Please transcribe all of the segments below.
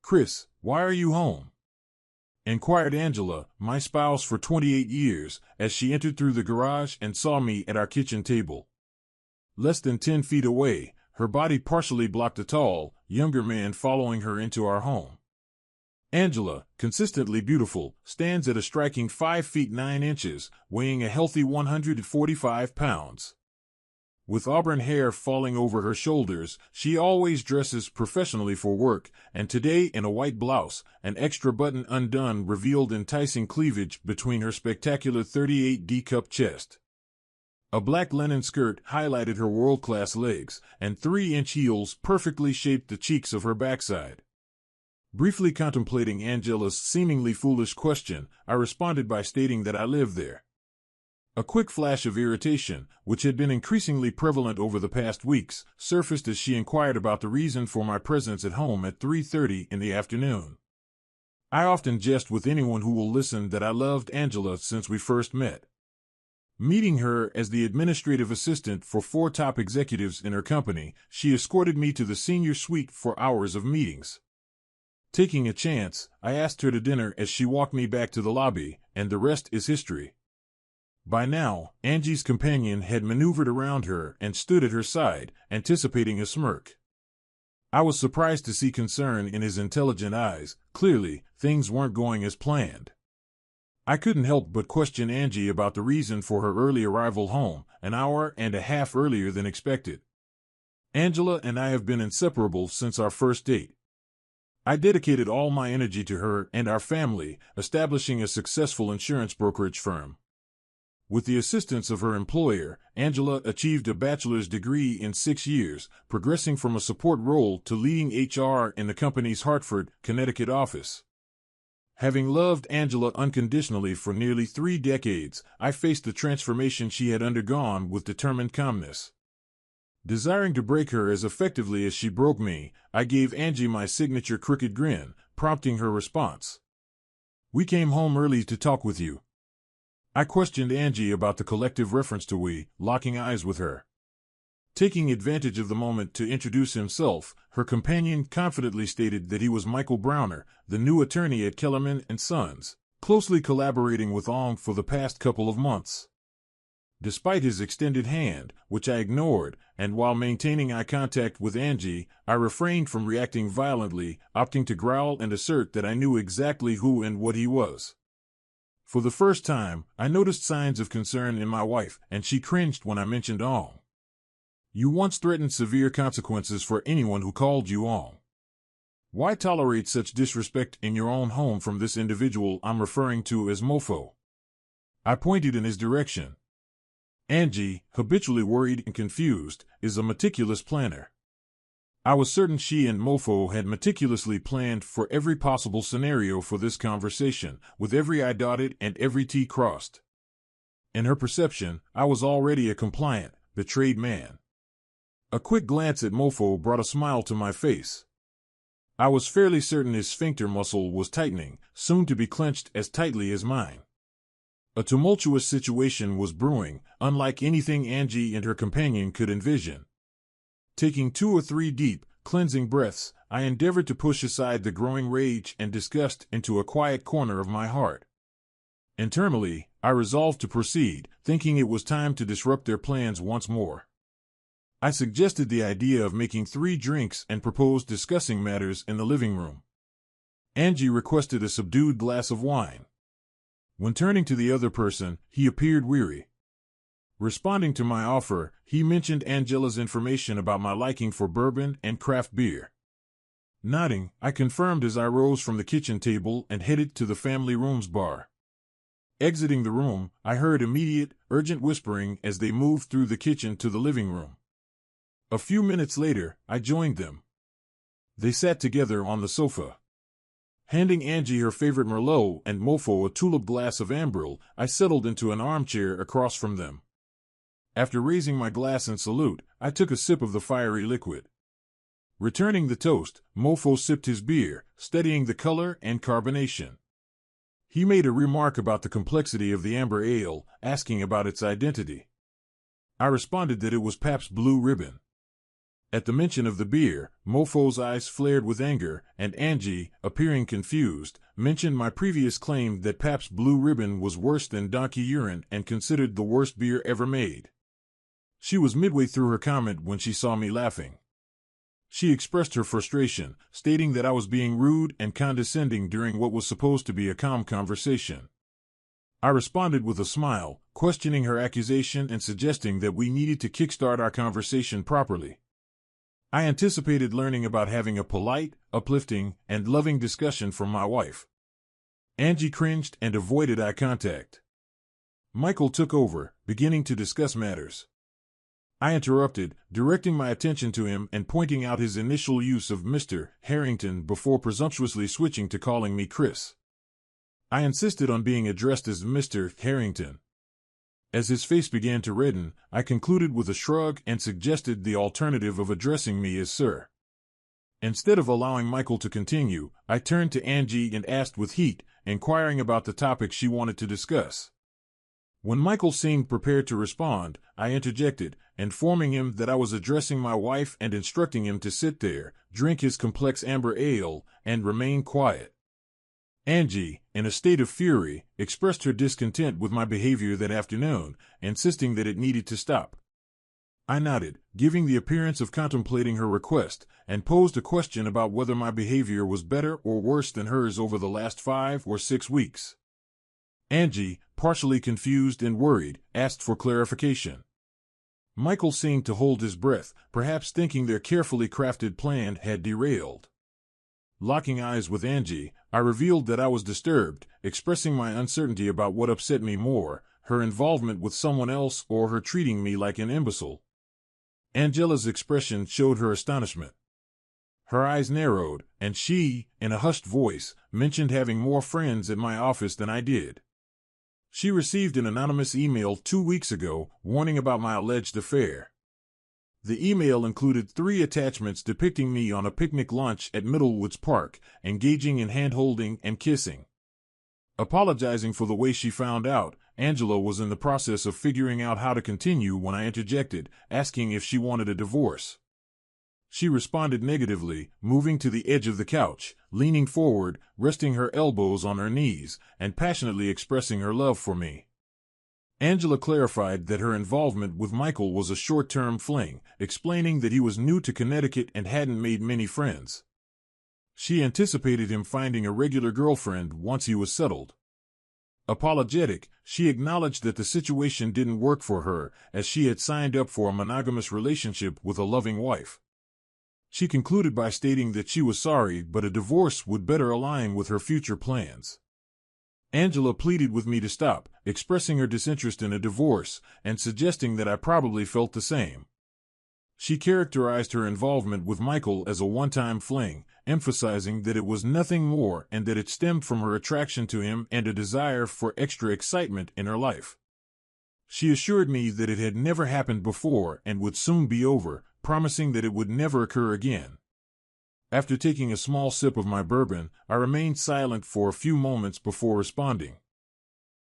"Chris, why are you home?" inquired Angela, my spouse for 28 years, as she entered through the garage and saw me at our kitchen table. Less than 10 feet away, her body partially blocked a tall, younger man following her into our home. Angela, consistently beautiful, stands at a striking 5 feet 9 inches, weighing a healthy 145 pounds. With auburn hair falling over her shoulders, she always dresses professionally for work, and today in a white blouse, an extra button undone revealed enticing cleavage between her spectacular 38D cup chest. A black linen skirt highlighted her world-class legs, and 3-inch heels perfectly shaped the cheeks of her backside. Briefly contemplating Angela's seemingly foolish question, I responded by stating that I live there. A quick flash of irritation, which had been increasingly prevalent over the past weeks, surfaced as she inquired about the reason for my presence at home at 3:30 in the afternoon. I often jest with anyone who will listen that I loved Angela since we first met. Meeting her as the administrative assistant for 4 top executives in her company, she escorted me to the senior suite for hours of meetings. Taking a chance, I asked her to dinner as she walked me back to the lobby, and the rest is history. By now, Angie's companion had maneuvered around her and stood at her side, anticipating a smirk. I was surprised to see concern in his intelligent eyes. Clearly, things weren't going as planned. I couldn't help but question Angie about the reason for her early arrival home, an hour and a half earlier than expected. Angela and I have been inseparable since our first date. I dedicated all my energy to her and our family, establishing a successful insurance brokerage firm. With the assistance of her employer, Angela achieved a bachelor's degree in 6 years, progressing from a support role to leading HR in the company's Hartford, Connecticut office. Having loved Angela unconditionally for nearly 3 decades, I faced the transformation she had undergone with determined calmness. Desiring to break her as effectively as she broke me, I gave Angie my signature crooked grin, prompting her response. "We came home early to talk with you." I questioned Angie about the collective reference to we, locking eyes with her. Taking advantage of the moment to introduce himself, her companion confidently stated that he was Michael Browner, the new attorney at Kellerman & Sons, closely collaborating with Ong for the past couple of months. Despite his extended hand, which I ignored, and while maintaining eye contact with Angie, I refrained from reacting violently, opting to growl and assert that I knew exactly who and what he was. For the first time, I noticed signs of concern in my wife, and she cringed when I mentioned Ong. "You once threatened severe consequences for anyone who called you Ong. Why tolerate such disrespect in your own home from this individual I'm referring to as Mofo?" I pointed in his direction. Angie, habitually worried and confused, is a meticulous planner. I was certain she and Mofo had meticulously planned for every possible scenario for this conversation, with every I dotted and every T crossed. In her perception, I was already a compliant, betrayed man. A quick glance at Mofo brought a smile to my face. I was fairly certain his sphincter muscle was tightening, soon to be clenched as tightly as mine. A tumultuous situation was brewing, unlike anything Angie and her companion could envision. Taking 2 or 3 deep, cleansing breaths, I endeavored to push aside the growing rage and disgust into a quiet corner of my heart. Internally, I resolved to proceed, thinking it was time to disrupt their plans once more. I suggested the idea of making 3 drinks and proposed discussing matters in the living room. Angie requested a subdued glass of wine. When turning to the other person, he appeared weary. Responding to my offer, he mentioned Angela's information about my liking for bourbon and craft beer. Nodding, I confirmed as I rose from the kitchen table and headed to the family room's bar. Exiting the room, I heard immediate, urgent whispering as they moved through the kitchen to the living room. A few minutes later, I joined them. They sat together on the sofa. Handing Angie her favorite Merlot and Mofo a tulip glass of Ambril, I settled into an armchair across from them. After raising my glass in salute, I took a sip of the fiery liquid. Returning the toast, Mofo sipped his beer, studying the color and carbonation. He made a remark about the complexity of the amber ale, asking about its identity. I responded that it was Pabst Blue Ribbon. At the mention of the beer, Mofo's eyes flared with anger, and Angie, appearing confused, mentioned my previous claim that Pabst Blue Ribbon was worse than donkey urine and considered the worst beer ever made. She was midway through her comment when she saw me laughing. She expressed her frustration, stating that I was being rude and condescending during what was supposed to be a calm conversation. I responded with a smile, questioning her accusation and suggesting that we needed to kickstart our conversation properly. I anticipated learning about having a polite, uplifting, and loving discussion from my wife. Angie cringed and avoided eye contact. Michael took over, beginning to discuss matters. I interrupted, directing my attention to him and pointing out his initial use of Mr. Harrington before presumptuously switching to calling me Chris. I insisted on being addressed as Mr. Harrington. As his face began to redden, I concluded with a shrug and suggested the alternative of addressing me as Sir. Instead of allowing Michael to continue, I turned to Angie and asked with heat, inquiring about the topic she wanted to discuss. When Michael seemed prepared to respond, I interjected, informing him that I was addressing my wife and instructing him to sit there, drink his complex amber ale, and remain quiet. Angie, in a state of fury, expressed her discontent with my behavior that afternoon, insisting that it needed to stop. I nodded, giving the appearance of contemplating her request, and posed a question about whether my behavior was better or worse than hers over the last 5 or 6 weeks. Angie, partially confused and worried, asked for clarification. Michael seemed to hold his breath, perhaps thinking their carefully crafted plan had derailed. Locking eyes with Angie, I revealed that I was disturbed, expressing my uncertainty about what upset me more, her involvement with someone else or her treating me like an imbecile. Angela's expression showed her astonishment. Her eyes narrowed, and she, in a hushed voice, mentioned having more friends at my office than I did. She received an anonymous email 2 weeks ago, warning about my alleged affair. The email included 3 attachments depicting me on a picnic lunch at Middlewoods Park, engaging in hand-holding and kissing. Apologizing for the way she found out, Angela was in the process of figuring out how to continue when I interjected, asking if she wanted a divorce. She responded negatively, moving to the edge of the couch, leaning forward, resting her elbows on her knees, and passionately expressing her love for me. Angela clarified that her involvement with Michael was a short-term fling, explaining that he was new to Connecticut and hadn't made many friends. She anticipated him finding a regular girlfriend once he was settled. Apologetic, she acknowledged that the situation didn't work for her, as she had signed up for a monogamous relationship with a loving wife. She concluded by stating that she was sorry, but a divorce would better align with her future plans. Angela pleaded with me to stop, expressing her disinterest in a divorce, and suggesting that I probably felt the same. She characterized her involvement with Michael as a one-time fling, emphasizing that it was nothing more and that it stemmed from her attraction to him and a desire for extra excitement in her life. She assured me that it had never happened before and would soon be over, promising that it would never occur again. After taking a small sip of my bourbon, I remained silent for a few moments before responding.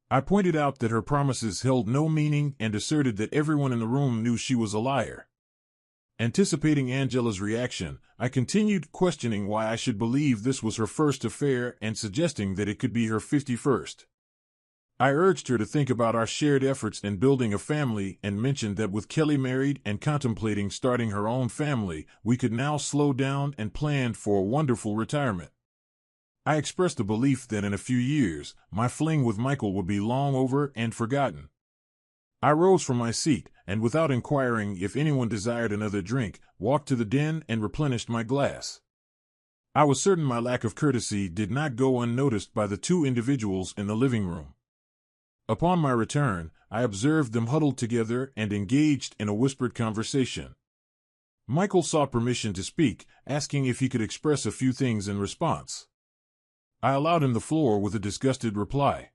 I pointed out that her promises held no meaning and asserted that everyone in the room knew she was a liar. Anticipating Angela's reaction, I continued questioning why I should believe this was her first affair and suggesting that it could be her 51st. I urged her to think about our shared efforts in building a family and mentioned that with Kelly married and contemplating starting her own family, we could now slow down and plan for a wonderful retirement. I expressed a belief that in a few years, my fling with Michael would be long over and forgotten. I rose from my seat, and without inquiring if anyone desired another drink, walked to the den and replenished my glass. I was certain my lack of courtesy did not go unnoticed by the 2 individuals in the living room. Upon my return, I observed them huddled together and engaged in a whispered conversation. Michael sought permission to speak, asking if he could express a few things in response. I allowed him the floor with a disgusted reply.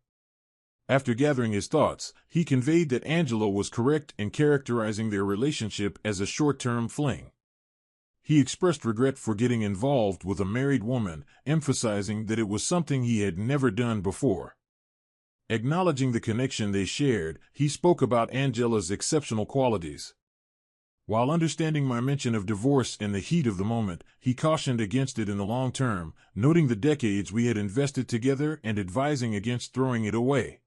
After gathering his thoughts, he conveyed that Angela was correct in characterizing their relationship as a short-term fling. He expressed regret for getting involved with a married woman, emphasizing that it was something he had never done before. Acknowledging the connection they shared, he spoke about Angela's exceptional qualities. While understanding my mention of divorce in the heat of the moment, he cautioned against it in the long term, noting the decades we had invested together and advising against throwing it away.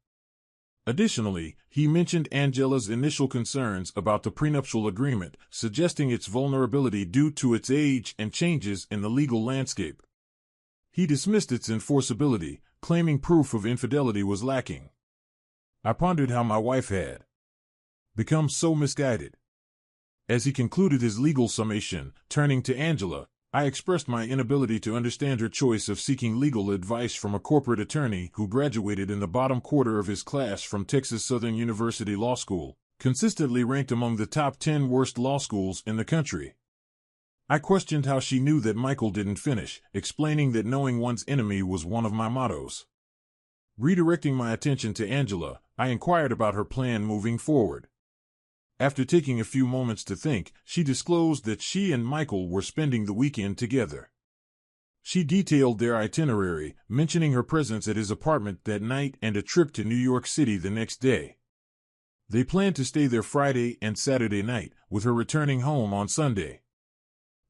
Additionally, he mentioned Angela's initial concerns about the prenuptial agreement, suggesting its vulnerability due to its age and changes in the legal landscape. He dismissed its enforceability, claiming proof of infidelity was lacking. I pondered how my wife had become so misguided. As he concluded his legal summation, turning to Angela, I expressed my inability to understand her choice of seeking legal advice from a corporate attorney who graduated in the bottom quarter of his class from Texas Southern University Law School, consistently ranked among the top 10 worst law schools in the country. I questioned how she knew that Michael didn't finish, explaining that knowing one's enemy was one of my mottos. Redirecting my attention to Angela, I inquired about her plan moving forward. After taking a few moments to think, she disclosed that she and Michael were spending the weekend together. She detailed their itinerary, mentioning her presence at his apartment that night and a trip to New York City the next day. They planned to stay there Friday and Saturday night, with her returning home on Sunday.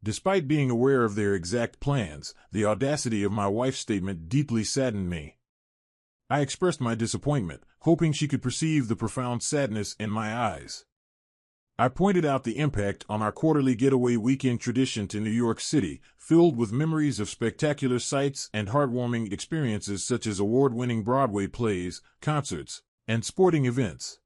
Despite being aware of their exact plans, the audacity of my wife's statement deeply saddened me. I expressed my disappointment, hoping she could perceive the profound sadness in my eyes. I pointed out the impact on our quarterly getaway weekend tradition to New York City, filled with memories of spectacular sights and heartwarming experiences such as award-winning Broadway plays, concerts, and sporting events.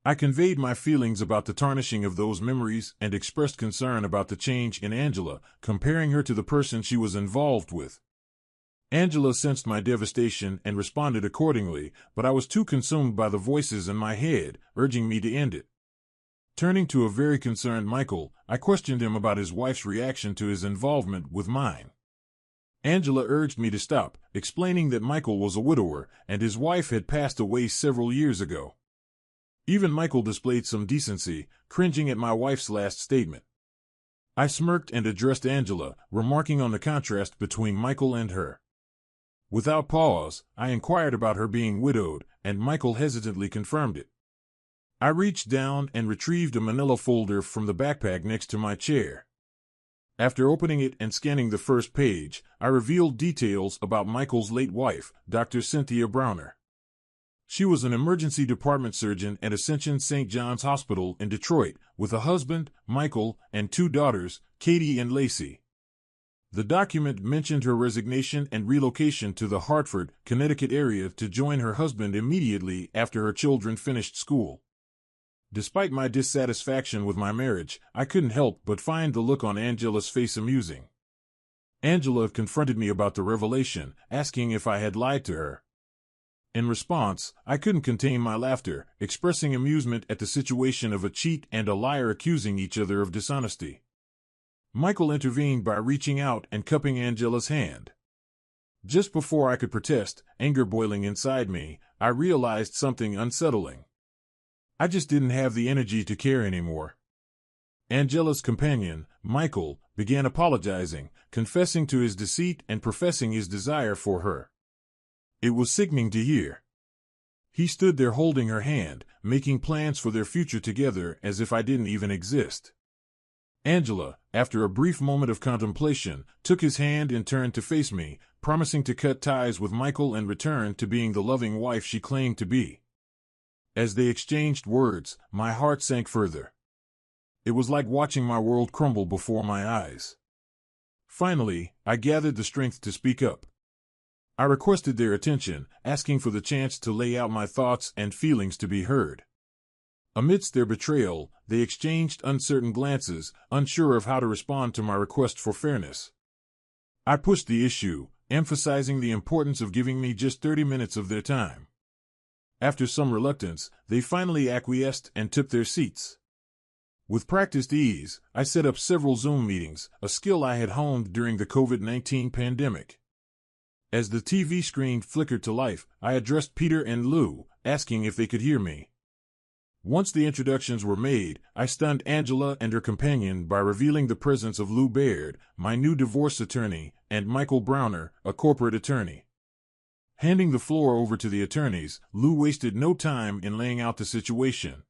I conveyed my feelings about the tarnishing of those memories and expressed concern about the change in Angela, comparing her to the person she was involved with. Angela sensed my devastation and responded accordingly, but I was too consumed by the voices in my head, urging me to end it. Turning to a very concerned Michael, I questioned him about his wife's reaction to his involvement with mine. Angela urged me to stop, explaining that Michael was a widower and his wife had passed away several years ago. Even Michael displayed some decency, cringing at my wife's last statement. I smirked and addressed Angela, remarking on the contrast between Michael and her. Without pause, I inquired about her being widowed, and Michael hesitantly confirmed it. I reached down and retrieved a manila folder from the backpack next to my chair. After opening it and scanning the first page, I revealed details about Michael's late wife, Dr. Cynthia Browner. She was an emergency department surgeon at Ascension St. John's Hospital in Detroit, with a husband, Michael, and 2 daughters, Katie and Lacey. The document mentioned her resignation and relocation to the Hartford, Connecticut area to join her husband immediately after her children finished school. Despite my dissatisfaction with my marriage, I couldn't help but find the look on Angela's face amusing. Angela confronted me about the revelation, asking if I had lied to her. In response, I couldn't contain my laughter, expressing amusement at the situation of a cheat and a liar accusing each other of dishonesty. Michael intervened by reaching out and cupping Angela's hand. Just before I could protest, anger boiling inside me, I realized something unsettling. I just didn't have the energy to care anymore. Angela's companion, Michael, began apologizing, confessing to his deceit and professing his desire for her. It was sickening to hear. He stood there holding her hand, making plans for their future together as if I didn't even exist. Angela, after a brief moment of contemplation, took his hand and turned to face me, promising to cut ties with Michael and return to being the loving wife she claimed to be. As they exchanged words, my heart sank further. It was like watching my world crumble before my eyes. Finally, I gathered the strength to speak up. I requested their attention, asking for the chance to lay out my thoughts and feelings to be heard. Amidst their betrayal, they exchanged uncertain glances, unsure of how to respond to my request for fairness. I pushed the issue, emphasizing the importance of giving me just 30 minutes of their time. After some reluctance, they finally acquiesced and took their seats. With practiced ease, I set up several Zoom meetings, a skill I had honed during the COVID-19 pandemic. As the TV screen flickered to life, I addressed Peter and Lou, asking if they could hear me. Once the introductions were made, I stunned Angela and her companion by revealing the presence of Lou Baird, my new divorce attorney, and Michael Browner, a corporate attorney. Handing the floor over to the attorneys, Lou wasted no time in laying out the situation.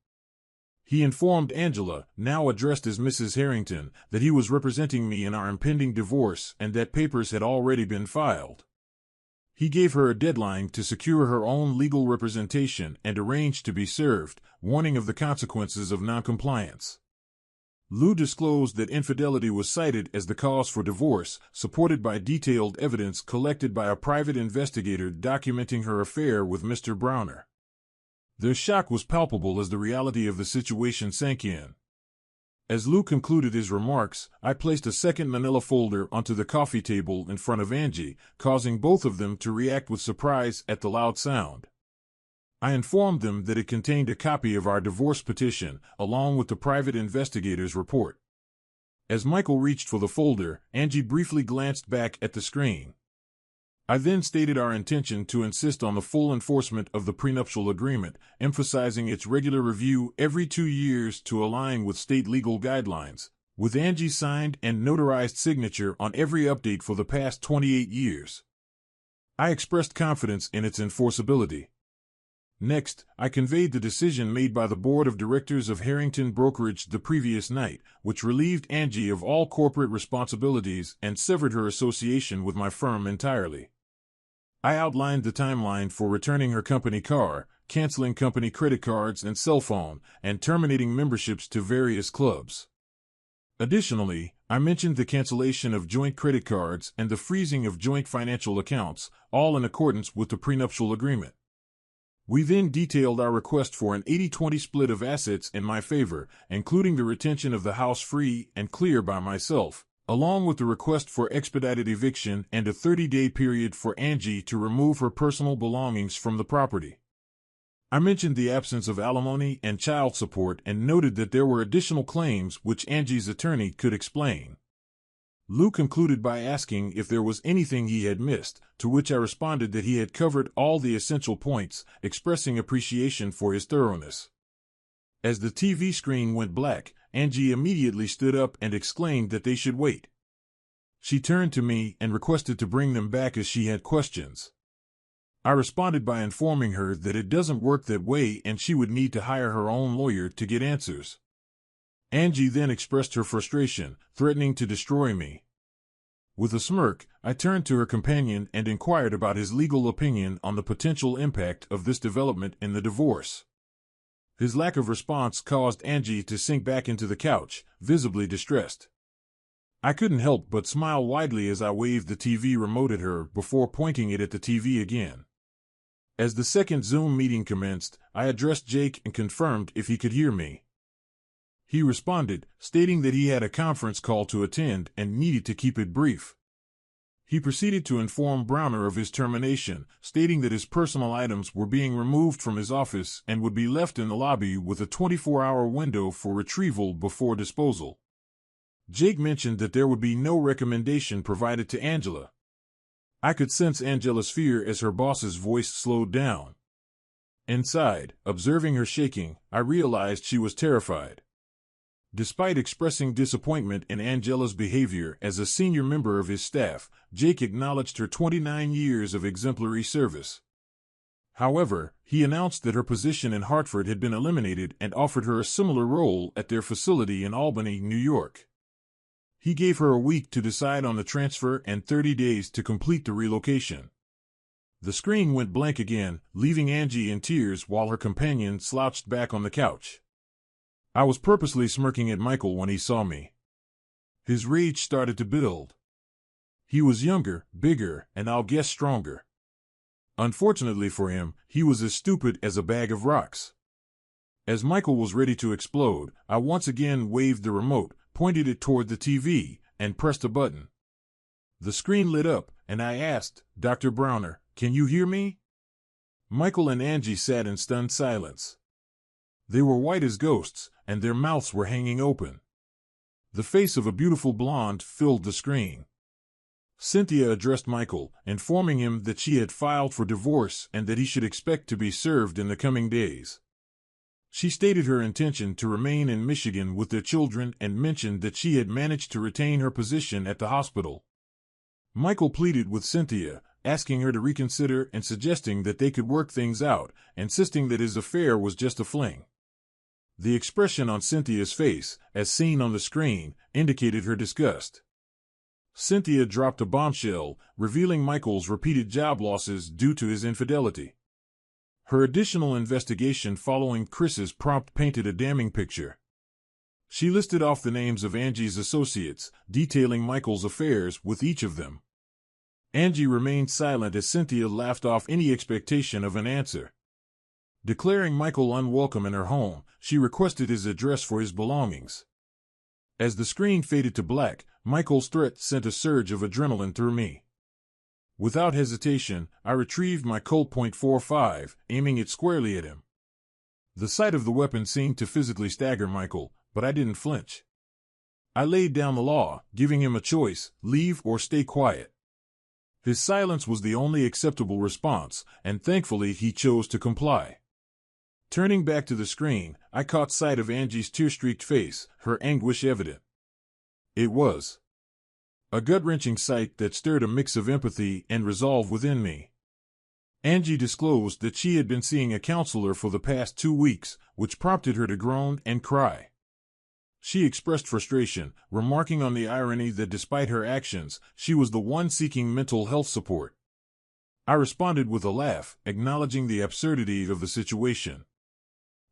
He informed Angela, now addressed as Mrs. Harrington, that he was representing me in our impending divorce and that papers had already been filed. He gave her a deadline to secure her own legal representation and arranged to be served, warning of the consequences of noncompliance. Lou disclosed that infidelity was cited as the cause for divorce, supported by detailed evidence collected by a private investigator documenting her affair with Mr. Browner. Their shock was palpable as the reality of the situation sank in. As Lou concluded his remarks, I placed a second manila folder onto the coffee table in front of Angie, causing both of them to react with surprise at the loud sound. I informed them that it contained a copy of our divorce petition, along with the private investigator's report. As Michael reached for the folder, Angie briefly glanced back at the screen. I then stated our intention to insist on the full enforcement of the prenuptial agreement, emphasizing its regular review every 2 years to align with state legal guidelines, with Angie's signed and notarized signature on every update for the past 28 years. I expressed confidence in its enforceability. Next, I conveyed the decision made by the board of directors of Harrington Brokerage the previous night, which relieved Angie of all corporate responsibilities and severed her association with my firm entirely. I outlined the timeline for returning her company car, canceling company credit cards and cell phone, and terminating memberships to various clubs. Additionally, I mentioned the cancellation of joint credit cards and the freezing of joint financial accounts, all in accordance with the prenuptial agreement. We then detailed our request for an 80-20 split of assets in my favor, including the retention of the house free and clear by myself, along with the request for expedited eviction and a 30-day period for Angie to remove her personal belongings from the property. I mentioned the absence of alimony and child support and noted that there were additional claims which Angie's attorney could explain. Lou concluded by asking if there was anything he had missed, to which I responded that he had covered all the essential points, expressing appreciation for his thoroughness. As the TV screen went black, Angie immediately stood up and exclaimed that they should wait. She turned to me and requested to bring them back as she had questions. I responded by informing her that it doesn't work that way and she would need to hire her own lawyer to get answers. Angie then expressed her frustration, threatening to destroy me. With a smirk, I turned to her companion and inquired about his legal opinion on the potential impact of this development in the divorce. His lack of response caused Angie to sink back into the couch, visibly distressed. I couldn't help but smile widely as I waved the TV remote at her before pointing it at the TV again. As the second Zoom meeting commenced, I addressed Jake and confirmed if he could hear me. He responded, stating that he had a conference call to attend and needed to keep it brief. He proceeded to inform Browner of his termination, stating that his personal items were being removed from his office and would be left in the lobby with a 24-hour window for retrieval before disposal. Jake mentioned that there would be no recommendation provided to Angela. I could sense Angela's fear as her boss's voice slowed down. Inside, observing her shaking, I realized she was terrified. Despite expressing disappointment in Angela's behavior as a senior member of his staff, Jake acknowledged her 29 years of exemplary service. However, he announced that her position in Hartford had been eliminated and offered her a similar role at their facility in Albany, New York. He gave her a week to decide on the transfer and 30 days to complete the relocation. The screen went blank again, leaving Angie in tears while her companion slouched back on the couch. I was purposely smirking at Michael when he saw me. His rage started to build. He was younger, bigger, and I'll guess stronger. Unfortunately for him, he was as stupid as a bag of rocks. As Michael was ready to explode, I once again waved the remote, pointed it toward the TV, and pressed a button. The screen lit up, and I asked, "Dr. Browner, can you hear me?" Michael and Angie sat in stunned silence. They were white as ghosts, and their mouths were hanging open. The face of a beautiful blonde filled the screen. Cynthia addressed Michael, informing him that she had filed for divorce and that he should expect to be served in the coming days. She stated her intention to remain in Michigan with their children and mentioned that she had managed to retain her position at the hospital. Michael pleaded with Cynthia, asking her to reconsider and suggesting that they could work things out, insisting that his affair was just a fling. The expression on Cynthia's face, as seen on the screen, indicated her disgust. Cynthia dropped a bombshell, revealing Michael's repeated job losses due to his infidelity. Her additional investigation following Chris's prompt painted a damning picture. She listed off the names of Angie's associates, detailing Michael's affairs with each of them. Angie remained silent as Cynthia laughed off any expectation of an answer. Declaring Michael unwelcome in her home, she requested his address for his belongings. As the screen faded to black, Michael's threat sent a surge of adrenaline through me. Without hesitation, I retrieved my Colt .45, aiming it squarely at him. The sight of the weapon seemed to physically stagger Michael, but I didn't flinch. I laid down the law, giving him a choice: leave or stay quiet. His silence was the only acceptable response, and thankfully he chose to comply. Turning back to the screen, I caught sight of Angie's tear-streaked face, her anguish evident. It was a gut-wrenching sight that stirred a mix of empathy and resolve within me. Angie disclosed that she had been seeing a counselor for the past 2 weeks, which prompted her to groan and cry. She expressed frustration, remarking on the irony that despite her actions, she was the one seeking mental health support. I responded with a laugh, acknowledging the absurdity of the situation.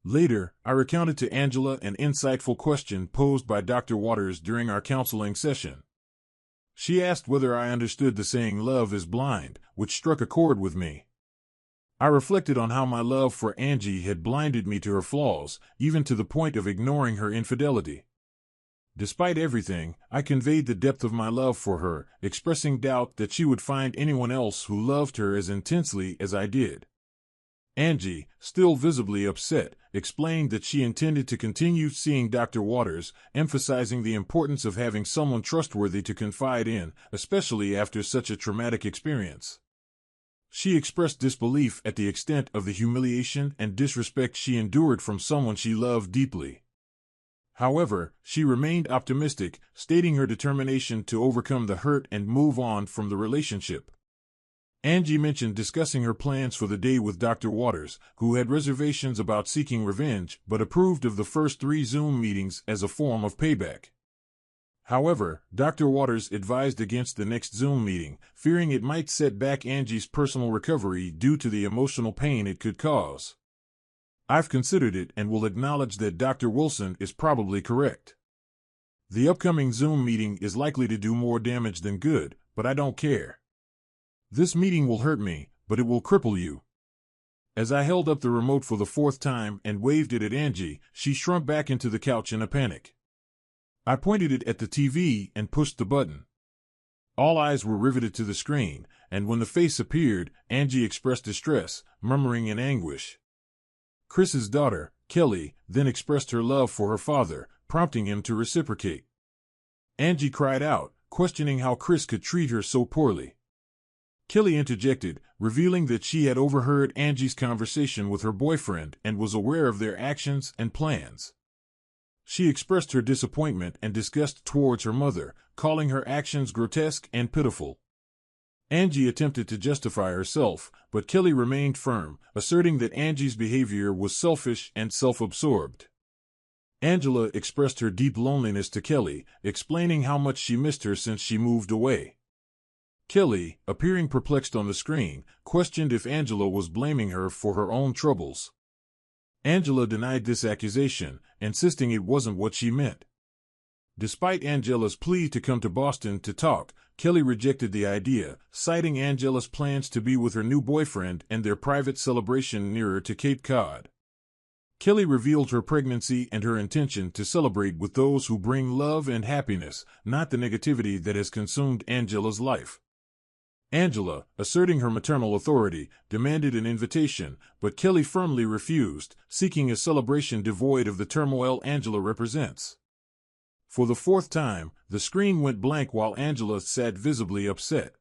Later, I recounted to Angela an insightful question posed by Dr. Waters during our counseling session. She asked whether I understood the saying "love is blind," which struck a chord with me. I reflected on how my love for Angie had blinded me to her flaws, even to the point of ignoring her infidelity. Despite everything, I conveyed the depth of my love for her, expressing doubt that she would find anyone else who loved her as intensely as I did. Angie, still visibly upset, explained that she intended to continue seeing Dr. Waters, emphasizing the importance of having someone trustworthy to confide in, especially after such a traumatic experience. She expressed disbelief at the extent of the humiliation and disrespect she endured from someone she loved deeply. However, she remained optimistic, stating her determination to overcome the hurt and move on from the relationship. Angie mentioned discussing her plans for the day with Dr. Waters, who had reservations about seeking revenge but approved of the first 3 Zoom meetings as a form of payback. However, Dr. Waters advised against the next Zoom meeting, fearing it might set back Angie's personal recovery due to the emotional pain it could cause. I've considered it and will acknowledge that Dr. Wilson is probably correct. The upcoming Zoom meeting is likely to do more damage than good, but I don't care. This meeting will hurt me, but it will cripple you. As I held up the remote for the 4th time and waved it at Angie, she shrunk back into the couch in a panic. I pointed it at the TV and pushed the button. All eyes were riveted to the screen, and when the face appeared, Angie expressed distress, murmuring in anguish. Chris's daughter, Kelly, then expressed her love for her father, prompting him to reciprocate. Angie cried out, questioning how Chris could treat her so poorly. Kelly interjected, revealing that she had overheard Angie's conversation with her boyfriend and was aware of their actions and plans. She expressed her disappointment and disgust towards her mother, calling her actions grotesque and pitiful. Angie attempted to justify herself, but Kelly remained firm, asserting that Angie's behavior was selfish and self-absorbed. Angela expressed her deep loneliness to Kelly, explaining how much she missed her since she moved away. Kelly, appearing perplexed on the screen, questioned if Angela was blaming her for her own troubles. Angela denied this accusation, insisting it wasn't what she meant. Despite Angela's plea to come to Boston to talk, Kelly rejected the idea, citing Angela's plans to be with her new boyfriend and their private celebration nearer to Cape Cod. Kelly revealed her pregnancy and her intention to celebrate with those who bring love and happiness, not the negativity that has consumed Angela's life. Angela, asserting her maternal authority, demanded an invitation, but Kelly firmly refused, seeking a celebration devoid of the turmoil Angela represents. For the 4th time, the screen went blank while Angela sat visibly upset.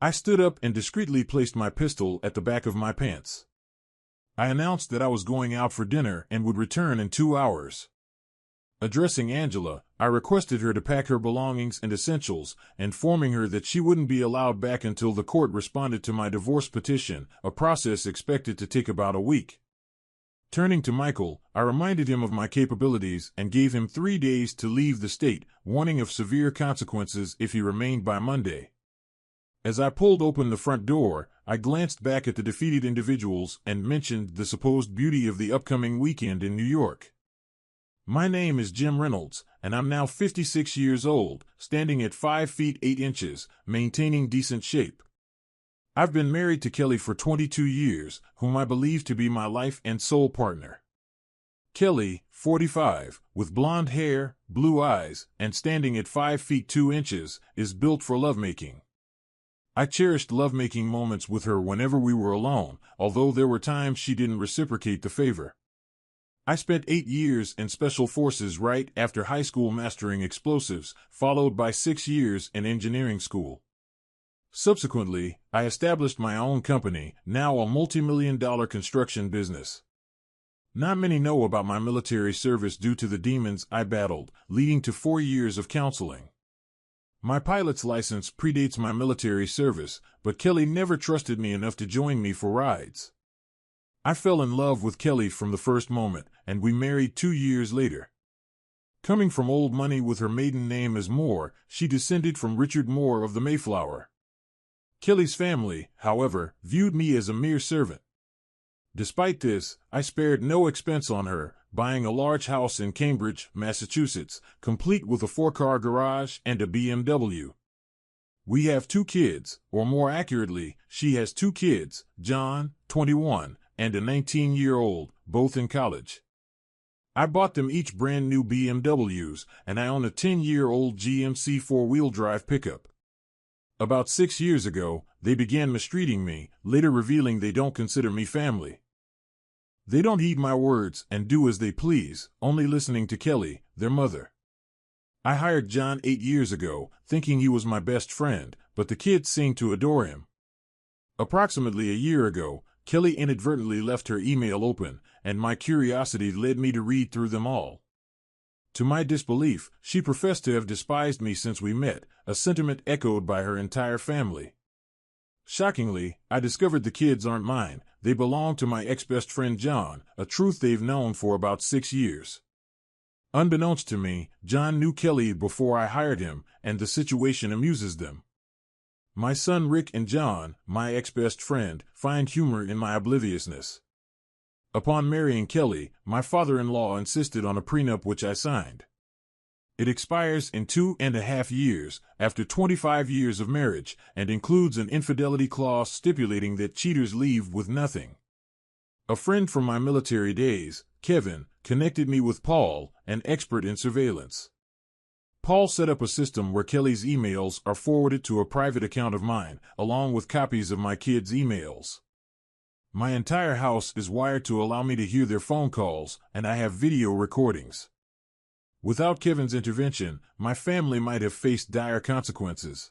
I stood up and discreetly placed my pistol at the back of my pants. I announced that I was going out for dinner and would return in 2 hours. Addressing Angela, I requested her to pack her belongings and essentials, informing her that she wouldn't be allowed back until the court responded to my divorce petition, a process expected to take about a week. Turning to Michael, I reminded him of my capabilities and gave him 3 days to leave the state, warning of severe consequences if he remained by Monday. As I pulled open the front door, I glanced back at the defeated individuals and mentioned the supposed beauty of the upcoming weekend in New York. My name is Jim Reynolds, and I'm now 56 years old, standing at 5 feet 8 inches, maintaining decent shape. I've been married to Kelly for 22 years, whom I believe to be my life and soul partner. Kelly, 45, with blonde hair, blue eyes, and standing at 5 feet 2 inches, is built for lovemaking. I cherished lovemaking moments with her whenever we were alone, although there were times she didn't reciprocate the favor. I spent 8 years in Special Forces right after high school mastering explosives, followed by 6 years in engineering school. Subsequently, I established my own company, now a multi-million-dollar construction business. Not many know about my military service due to the demons I battled, leading to 4 years of counseling. My pilot's license predates my military service, but Kelly never trusted me enough to join me for rides. I fell in love with Kelly from the first moment, and we married 2 years later. Coming from old money with her maiden name as Moore, she descended from Richard Moore of the Mayflower. Kelly's family, however, viewed me as a mere servant. Despite this, I spared no expense on her, buying a large house in Cambridge, Massachusetts, complete with a 4-car garage and a BMW. We have 2 kids, or more accurately, she has 2 kids, John, 21, and a 19-year-old, both in college. I bought them each brand new BMWs, and I own a 10-year-old GMC 4-wheel drive pickup. About 6 years ago, they began mistreating me, later revealing they don't consider me family. They don't heed my words and do as they please, only listening to Kelly, their mother. I hired John 8 years ago, thinking he was my best friend, but the kids seemed to adore him. Approximately a year ago, Kelly inadvertently left her email open, and my curiosity led me to read through them all. To my disbelief, she professed to have despised me since we met, a sentiment echoed by her entire family. Shockingly, I discovered the kids aren't mine, they belong to my ex-best friend John, a truth they've known for about 6 years. Unbeknownst to me, John knew Kelly before I hired him, and the situation amuses them. My son Rick and John, my ex-best friend, find humor in my obliviousness. Upon marrying Kelly, my father-in-law insisted on a prenup which I signed. It expires in 2.5 years, after 25 years of marriage, and includes an infidelity clause stipulating that cheaters leave with nothing. A friend from my military days, Kevin, connected me with Paul, an expert in surveillance. Paul set up a system where Kelly's emails are forwarded to a private account of mine, along with copies of my kids' emails. My entire house is wired to allow me to hear their phone calls, and I have video recordings. Without Kevin's intervention, my family might have faced dire consequences.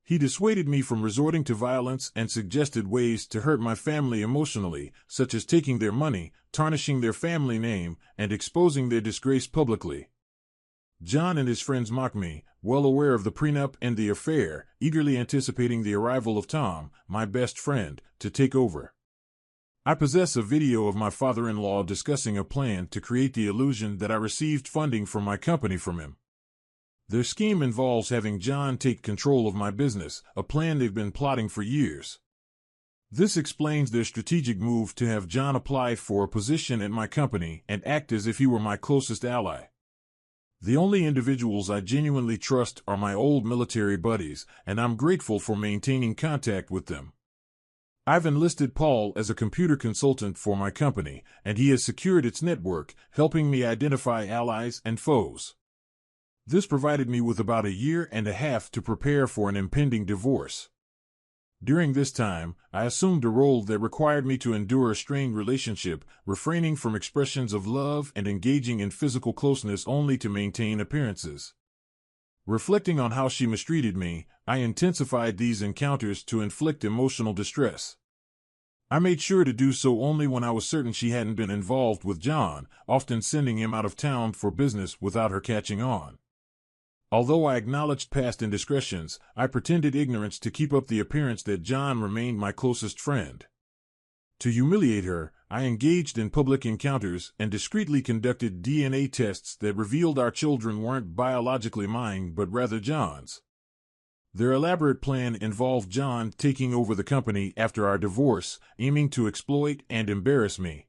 He dissuaded me from resorting to violence and suggested ways to hurt my family emotionally, such as taking their money, tarnishing their family name, and exposing their disgrace publicly. John and his friends mock me, well aware of the prenup and the affair, eagerly anticipating the arrival of Tom, my best friend, to take over. I possess a video of my father-in-law discussing a plan to create the illusion that I received funding from my company from him. Their scheme involves having John take control of my business, a plan they've been plotting for years. This explains their strategic move to have John apply for a position at my company and act as if he were my closest ally. The only individuals I genuinely trust are my old military buddies, and I'm grateful for maintaining contact with them. I've enlisted Paul as a computer consultant for my company, and he has secured its network, helping me identify allies and foes. This provided me with about 1.5 years to prepare for an impending divorce. During this time, I assumed a role that required me to endure a strained relationship, refraining from expressions of love and engaging in physical closeness only to maintain appearances. Reflecting on how she mistreated me, I intensified these encounters to inflict emotional distress. I made sure to do so only when I was certain she hadn't been involved with John, often sending him out of town for business without her catching on. Although I acknowledged past indiscretions, I pretended ignorance to keep up the appearance that John remained my closest friend. To humiliate her, I engaged in public encounters and discreetly conducted DNA tests that revealed our children weren't biologically mine but rather John's. Their elaborate plan involved John taking over the company after our divorce, aiming to exploit and embarrass me.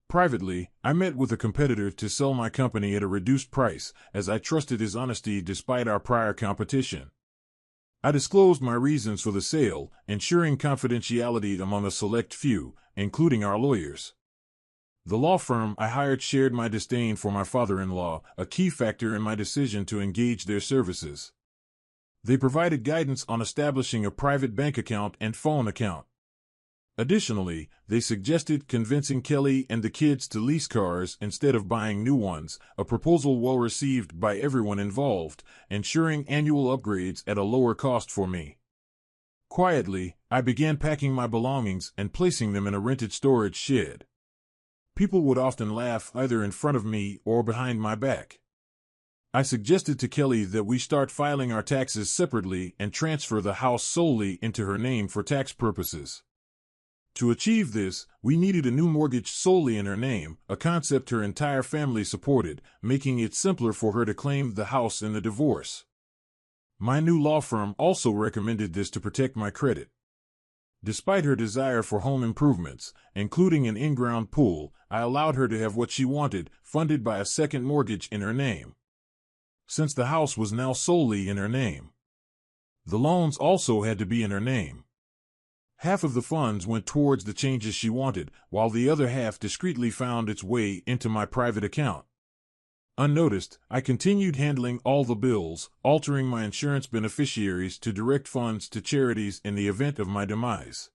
Privately, I met with a competitor to sell my company at a reduced price, as I trusted his honesty despite our prior competition. I disclosed my reasons for the sale, ensuring confidentiality among a select few, including our lawyers. The law firm I hired shared my disdain for my father-in-law, a key factor in my decision to engage their services. They provided guidance on establishing a private bank account and phone account. Additionally, they suggested convincing Kelly and the kids to lease cars instead of buying new ones, a proposal well received by everyone involved, ensuring annual upgrades at a lower cost for me. Quietly, I began packing my belongings and placing them in a rented storage shed. People would often laugh either in front of me or behind my back. I suggested to Kelly that we start filing our taxes separately and transfer the house solely into her name for tax purposes. To achieve this, we needed a new mortgage solely in her name, a concept her entire family supported, making it simpler for her to claim the house in the divorce. My new law firm also recommended this to protect my credit. Despite her desire for home improvements, including an in-ground pool, I allowed her to have what she wanted, funded by a second mortgage in her name. Since the house was now solely in her name, the loans also had to be in her name. Half of the funds went towards the changes she wanted, while the other half discreetly found its way into my private account. Unnoticed, I continued handling all the bills, altering my insurance beneficiaries to direct funds to charities in the event of my demise.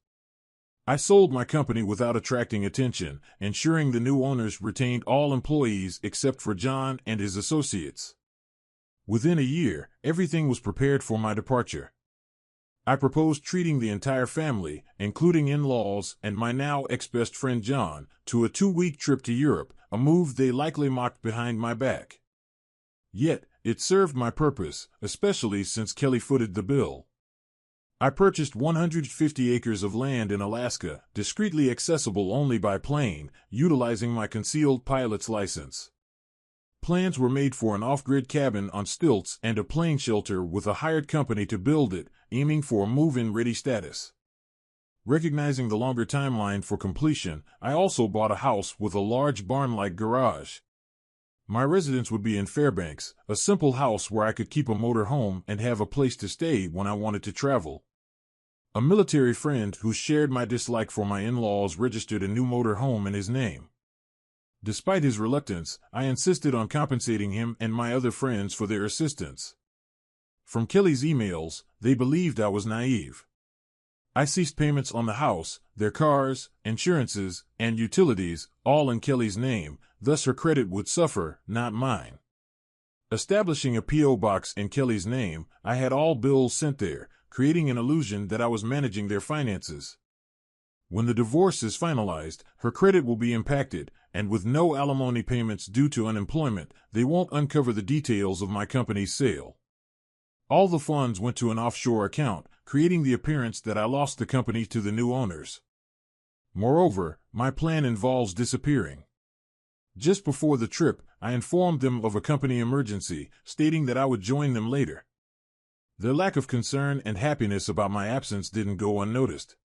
I sold my company without attracting attention, ensuring the new owners retained all employees except for John and his associates. Within a year, everything was prepared for my departure. I proposed treating the entire family, including in-laws and my now ex-best friend John, to a 2-week trip to Europe, a move they likely mocked behind my back. Yet, it served my purpose, especially since Kelly footed the bill. I purchased 150 acres of land in Alaska, discreetly accessible only by plane, utilizing my concealed pilot's license. Plans were made for an off-grid cabin on stilts and a plane shelter with a hired company to build it, aiming for a move-in ready status. Recognizing the longer timeline for completion, I also bought a house with a large barn-like garage. My residence would be in Fairbanks, a simple house where I could keep a motor home and have a place to stay when I wanted to travel. A military friend who shared my dislike for my in-laws registered a new motor home in his name. Despite his reluctance, I insisted on compensating him and my other friends for their assistance. From Kelly's emails, they believed I was naive. I ceased payments on the house, their cars, insurances, and utilities, all in Kelly's name, thus her credit would suffer, not mine. Establishing a P.O. box in Kelly's name, I had all bills sent there, creating an illusion that I was managing their finances. When the divorce is finalized, her credit will be impacted, and with no alimony payments due to unemployment, they won't uncover the details of my company's sale. All the funds went to an offshore account, creating the appearance that I lost the company to the new owners. Moreover, my plan involves disappearing. Just before the trip, I informed them of a company emergency, stating that I would join them later. Their lack of concern and happiness about my absence didn't go unnoticed.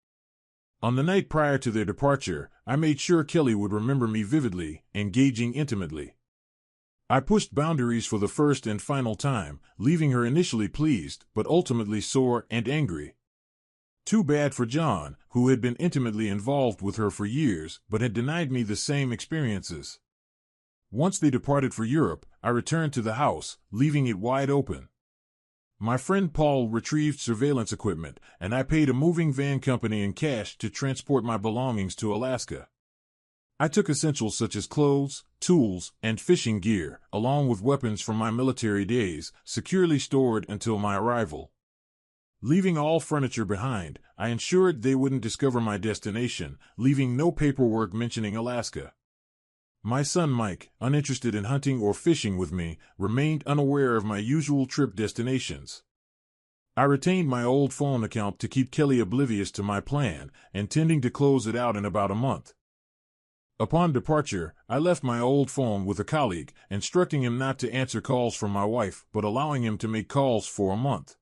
On the night prior to their departure, I made sure Kelly would remember me vividly, engaging intimately. I pushed boundaries for the first and final time, leaving her initially pleased, but ultimately sore and angry. Too bad for John, who had been intimately involved with her for years, but had denied me the same experiences. Once they departed for Europe, I returned to the house, leaving it wide open. My friend Paul retrieved surveillance equipment, and I paid a moving van company in cash to transport my belongings to Alaska. I took essentials such as clothes, tools, and fishing gear, along with weapons from my military days, securely stored until my arrival. Leaving all furniture behind, I ensured they wouldn't discover my destination, leaving no paperwork mentioning Alaska. My son Mike, uninterested in hunting or fishing with me, remained unaware of my usual trip destinations. I retained my old phone account to keep Kelly oblivious to my plan, intending to close it out in about a month. Upon departure, I left my old phone with a colleague, instructing him not to answer calls from my wife, but allowing him to make calls for a month.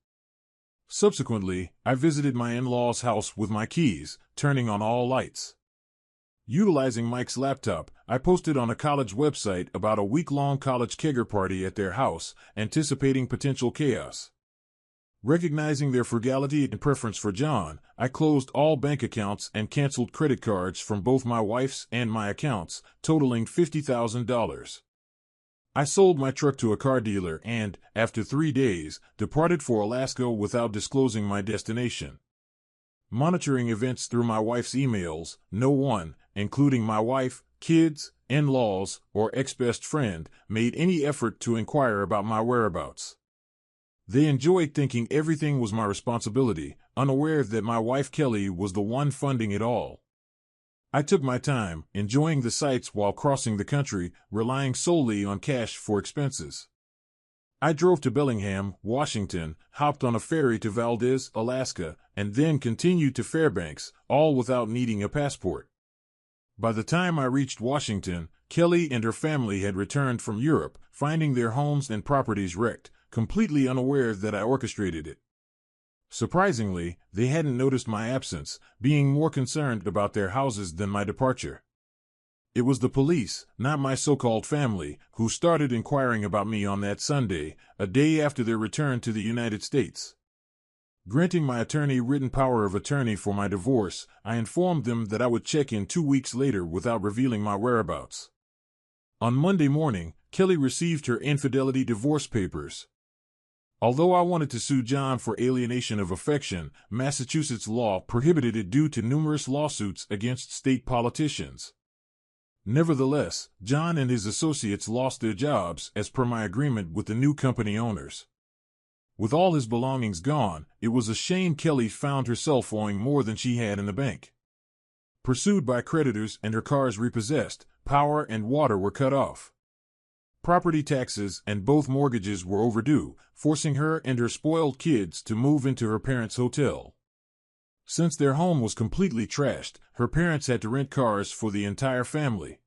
Subsequently, I visited my in-laws' house with my keys, turning on all lights. Utilizing Mike's laptop, I posted on a college website about a week-long college kegger party at their house, anticipating potential chaos. Recognizing their frugality and preference for John, I closed all bank accounts and canceled credit cards from both my wife's and my accounts, totaling $50,000. I sold my truck to a car dealer and, after 3 days, departed for Alaska without disclosing my destination. Monitoring events through my wife's emails, no one, including my wife, kids, in-laws, or ex-best friend, made any effort to inquire about my whereabouts. They enjoyed thinking everything was my responsibility, unaware that my wife Kelly was the one funding it all. I took my time, enjoying the sights while crossing the country, relying solely on cash for expenses. I drove to Bellingham, Washington, hopped on a ferry to Valdez, Alaska, and then continued to Fairbanks, all without needing a passport. By the time I reached Washington, Kelly and her family had returned from Europe, finding their homes and properties wrecked, completely unaware that I orchestrated it. Surprisingly, they hadn't noticed my absence, being more concerned about their houses than my departure. It was the police, not my so-called family, who started inquiring about me on that Sunday, a day after their return to the United States. Granting my attorney written power of attorney for my divorce, I informed them that I would check in 2 weeks later without revealing my whereabouts. On Monday morning, Kelly received her infidelity divorce papers. Although I wanted to sue John for alienation of affection, Massachusetts law prohibited it due to numerous lawsuits against state politicians. Nevertheless, John and his associates lost their jobs as per my agreement with the new company owners. With all his belongings gone, it was a shame Kelly found herself owing more than she had in the bank. Pursued by creditors and her cars repossessed, power and water were cut off. Property taxes and both mortgages were overdue, forcing her and her spoiled kids to move into her parents' hotel. Since their home was completely trashed, her parents had to rent cars for the entire family.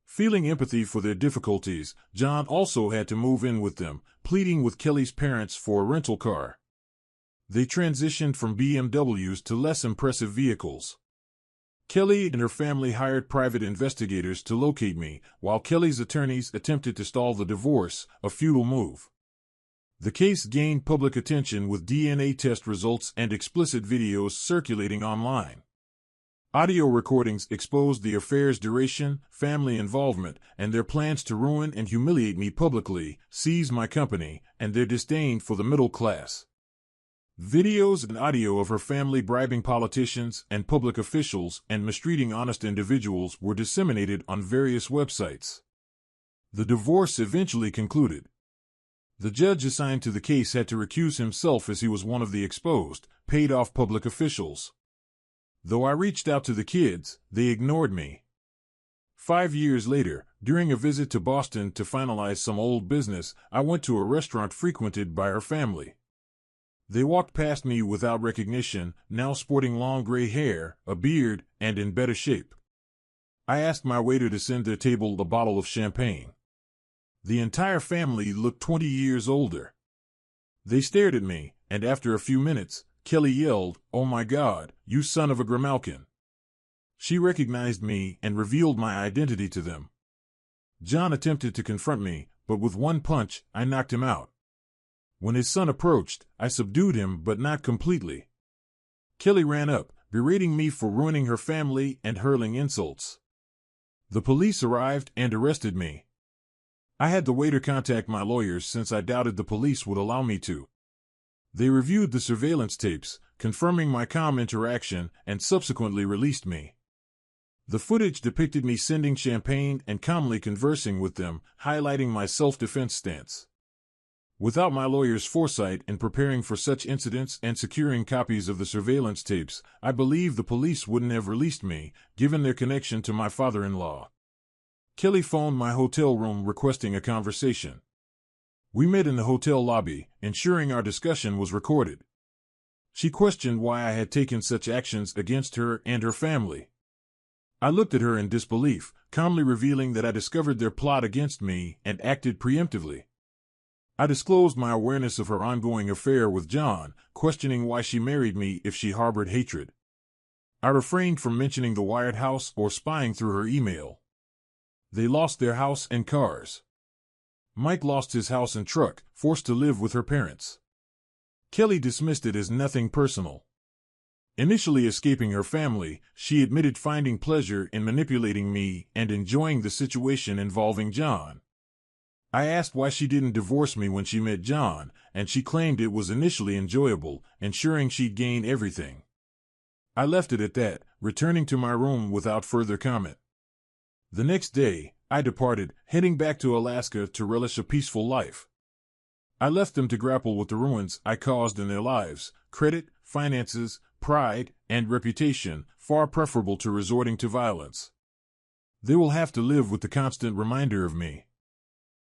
Feeling empathy for their difficulties, John also had to move in with them, pleading with Kelly's parents for a rental car. They transitioned from BMWs to less impressive vehicles. Kelly and her family hired private investigators to locate me, while Kelly's attorneys attempted to stall the divorce, a futile move. The case gained public attention with DNA test results and explicit videos circulating online. Audio recordings exposed the affair's duration, family involvement, and their plans to ruin and humiliate me publicly, seize my company, and their disdain for the middle class. Videos and audio of her family bribing politicians and public officials and mistreating honest individuals were disseminated on various websites. The divorce eventually concluded. The judge assigned to the case had to recuse himself as he was one of the exposed, paid-off public officials. Though I reached out to the kids, they ignored me. 5 years later, during a visit to Boston to finalize some old business, I went to a restaurant frequented by her family. They walked past me without recognition, now sporting long gray hair, a beard, and in better shape. I asked my waiter to send their table a bottle of champagne. The entire family looked 20 years older. They stared at me, and after a few minutes, Kelly yelled, "Oh my God, you son of a Grimalkin." She recognized me and revealed my identity to them. John attempted to confront me, but with one punch, I knocked him out. When his son approached, I subdued him but not completely. Kelly ran up, berating me for ruining her family and hurling insults. The police arrived and arrested me. I had the waiter contact my lawyers since I doubted the police would allow me to. They reviewed the surveillance tapes, confirming my calm interaction, and subsequently released me. The footage depicted me sending champagne and calmly conversing with them, highlighting my self-defense stance. Without my lawyer's foresight in preparing for such incidents and securing copies of the surveillance tapes, I believe the police wouldn't have released me, given their connection to my father-in-law. Kelly phoned my hotel room requesting a conversation. We met in the hotel lobby, ensuring our discussion was recorded. She questioned why I had taken such actions against her and her family. I looked at her in disbelief, calmly revealing that I discovered their plot against me and acted preemptively. I disclosed my awareness of her ongoing affair with John, questioning why she married me if she harbored hatred. I refrained from mentioning the Wired house or spying through her email. They lost their house and cars. Mike lost his house and truck, forced to live with her parents. Kelly dismissed it as nothing personal. Initially escaping her family, she admitted finding pleasure in manipulating me and enjoying the situation involving John. I asked why she didn't divorce me when she met John, and she claimed it was initially enjoyable, ensuring she'd gain everything. I left it at that, returning to my room without further comment. The next day, I departed, heading back to Alaska to relish a peaceful life. I left them to grapple with the ruins I caused in their lives: credit, finances, pride, and reputation, far preferable to resorting to violence. They will have to live with the constant reminder of me.